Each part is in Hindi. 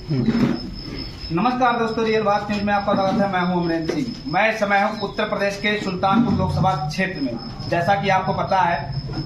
नमस्कार दोस्तों, रियल बात न्यूज में आपका स्वागत है। मैं हूं अमरेंद्र सिंह। मैं इस समय हूं उत्तर प्रदेश के सुल्तानपुर लोकसभा क्षेत्र में। जैसा कि आपको पता है,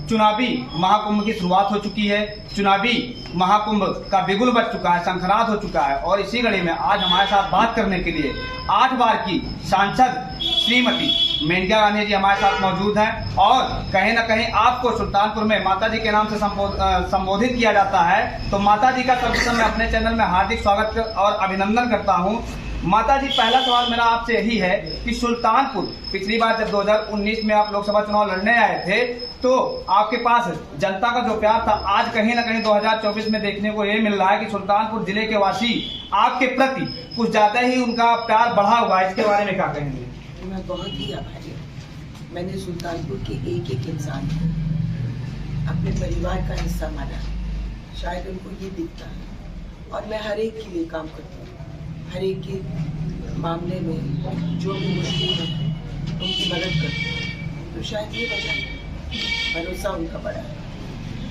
चुनावी महाकुंभ की शुरुआत हो चुकी है। चुनावी महाकुंभ का बिगुल बज चुका है, शंखनाद हो चुका है। और इसी कड़ी में आज हमारे साथ बात करने के लिए 8 बार की सांसद श्रीमती मेनका गांधी जी हमारे साथ मौजूद हैं। और कहीं ना कहीं आपको सुल्तानपुर में माता जी के नाम से संबोधित किया जाता है, तो माता जी का सर्वप्रथम मैं अपने चैनल में हार्दिक स्वागत और अभिनंदन करता हूं। माता जी, पहला सवाल मेरा आपसे यही है कि सुल्तानपुर पिछली बार जब 2019 में आप लोकसभा चुनाव लड़ने आए थे, तो आपके पास जनता का जो प्यार था, आज कहीं ना कहीं 2024 में देखने को ये मिल रहा है कि सुल्तानपुर जिले के वासी आपके प्रति कुछ ज्यादा ही उनका प्यार बढ़ा हुआ है। इसके बारे में क्या कहेंगे? मैं बहुत ही आभारी हूँ। मैंने सुल्तानपुर के एक इंसान को अपने परिवार का हिस्सा माना। शायद उनको ये दिखता है और मैं हर एक के लिए काम करती हूँ। हर एक के मामले में जो भी मुश्किल है उनकी मदद करती हूँ। तो शायद ये वजह है, भरोसा उनका बड़ा है।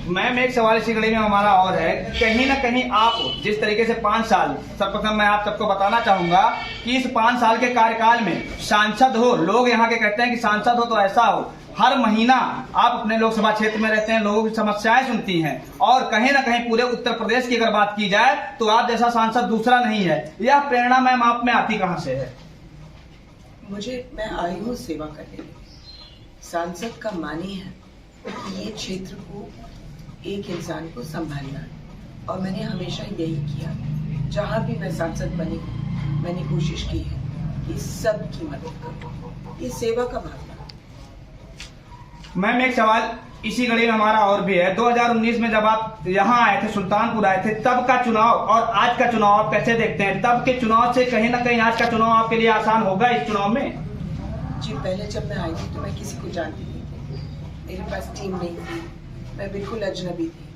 मैम, एक सवाल इसी कड़ी में हमारा और है, कहीं ना कहीं आप जिस तरीके से 5 साल, सर्वप्रथम मैं आप सबको बताना चाहूंगा कि इस 5 साल के कार्यकाल में सांसद हो, लोग यहाँ के कहते हैं कि सांसद हो तो ऐसा हो, हर महीना आप अपने लोकसभा क्षेत्र में रहते हैं, लोगों की समस्याएं सुनती हैं। और कहीं ना कहीं पूरे उत्तर प्रदेश की अगर बात की जाए तो आप जैसा सांसद दूसरा नहीं है। यह प्रेरणा मैम आप में आती कहाँ से है? मैं आई हूँ सेवा करने। सांसद का मानी है कि ये क्षेत्र को, एक इंसान को संभालना है। और मैंने हमेशा यही किया। जहाँ भी मैं सांसद बनी, मैंने कोशिश की है कि सब की मदद करूँ। ये सेवा का भावना। मैम, एक सवाल इसी कड़ी में हमारा और भी है। 2019 में जब आप यहाँ आए थे, सुल्तानपुर आए थे, तब का चुनाव और आज का चुनाव आप कैसे देखते हैं? तब के चुनाव से कहीं ना कहीं आज का चुनाव आपके लिए आसान होगा इस चुनाव में? जी, पहले जब मैं आई थी तो मैं किसी को जानती नहीं थी। मेरे पास टीम नहीं थी, मैं बिल्कुल अजनबी थी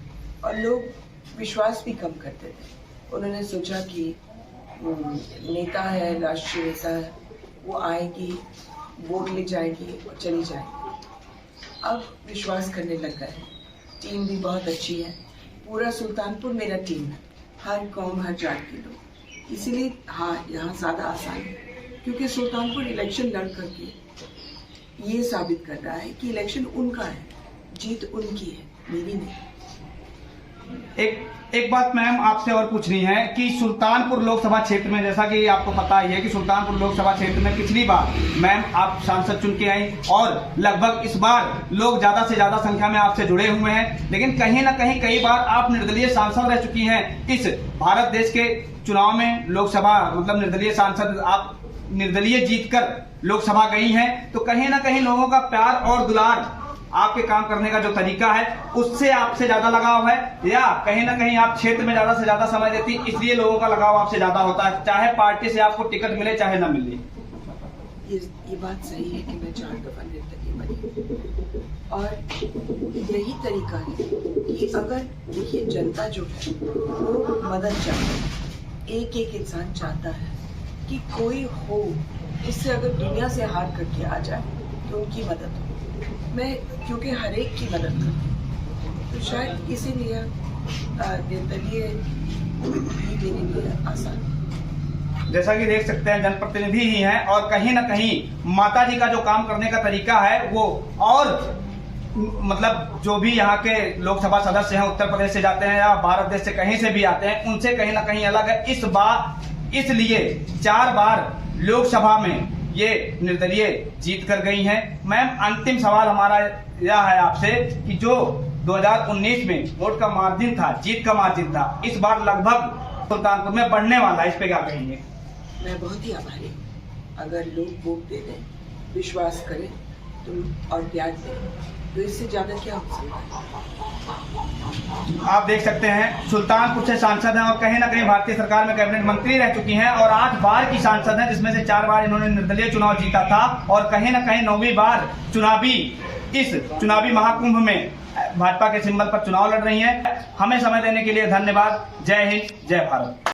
और लोग विश्वास भी कम करते थे। उन्होंने सोचा कि नेता है, राष्ट्रीय नेता है, वो आएगी, वोट ले जाएगी और चली जाएगी। अब विश्वास करने लग गए। टीम भी बहुत अच्छी है। पूरा सुल्तानपुर मेरा टीम है, हर कौम, हर जात के लोग। इसीलिए हाँ, यहाँ ज़्यादा आसान है, क्योंकि सुल्तानपुर इलेक्शन लड़ करके ये साबित कर रहा है कि इलेक्शन उनका है, जीत उनकी है, मेरी नहीं। एक बात मैम आपसे और पूछनी है कि सुल्तानपुर लोकसभा क्षेत्र में, जैसा कि आपको पता ही है कि सुल्तानपुर लोकसभा क्षेत्र में पिछली बार मैम आप सांसद चुन के आई और लगभग इस बार लोग ज्यादा से ज्यादा संख्या में आपसे जुड़े हुए हैं। लेकिन कहीं ना कहीं कई बार आप निर्दलीय सांसद रह चुकी हैं। इस भारत देश के चुनाव में लोकसभा मतलब निर्दलीय सांसद आप निर्दलीय जीतकर लोकसभा गई हैं, तो कहीं ना कहीं लोगों का प्यार और दुलार, आपके काम करने का जो तरीका है, उससे आपसे ज्यादा लगाव है, या कहीं ना कहीं आप क्षेत्र में ज्यादा से ज्यादा समय देती, इसलिए लोगों का लगाव आपसे ज्यादा होता है, चाहे पार्टी से आपको टिकट मिले चाहे ना मिले? ये बात सही है कि मैं 4 दफा निर्दलीय बनी और यही तरीका है कि अगर देखिए, जनता जो है वो मदद चाहती है। एक इंसान चाहता है कि कोई हो, उससे अगर दुनिया से हार करके आ जाए तो उनकी मदद हो। मैं क्योंकि हर एक की मदद करती हूँ, तो शायद इसीलिए निर्दलीय भी मेरे लिए आसान है। जैसा कि देख सकते हैं, जनप्रतिनिधि ही हैं और कहीं ना कहीं माता जी का जो काम करने का तरीका है वो, और मतलब जो भी यहाँ के लोकसभा सदस्य हैं, उत्तर प्रदेश से जाते हैं या भारत देश से कहीं से भी आते हैं, उनसे कहीं ना कहीं अलग है। इस बार इसलिए 4 बार लोकसभा में ये निर्दलीय जीत कर गई हैं। मैम, अंतिम सवाल हमारा यह है आपसे कि जो 2019 में वोट का मार्जिन था, जीत का मार्जिन था, इस बार लगभग सुल्तानपुर में बढ़ने वाला है, इस पे क्या कहेंगे? मैं बहुत ही आभारी हूँ। अगर लोग वोट दे दें, विश्वास करें और प्यार दें, तो इससे ज्यादा क्या हो सकता है? आप देख सकते हैं, सुल्तानपुर से सांसद हैं और कहीं ना कहीं भारतीय सरकार में कैबिनेट मंत्री रह चुकी हैं और 8 बार की सांसद हैं, जिसमें से 4 बार इन्होंने निर्दलीय चुनाव जीता था और कहीं ना कहीं 9वीं बार इस चुनावी महाकुंभ में भाजपा के सिंबल पर चुनाव लड़ रही हैं। हमें समय देने के लिए धन्यवाद। जय हिंद, जय भारत।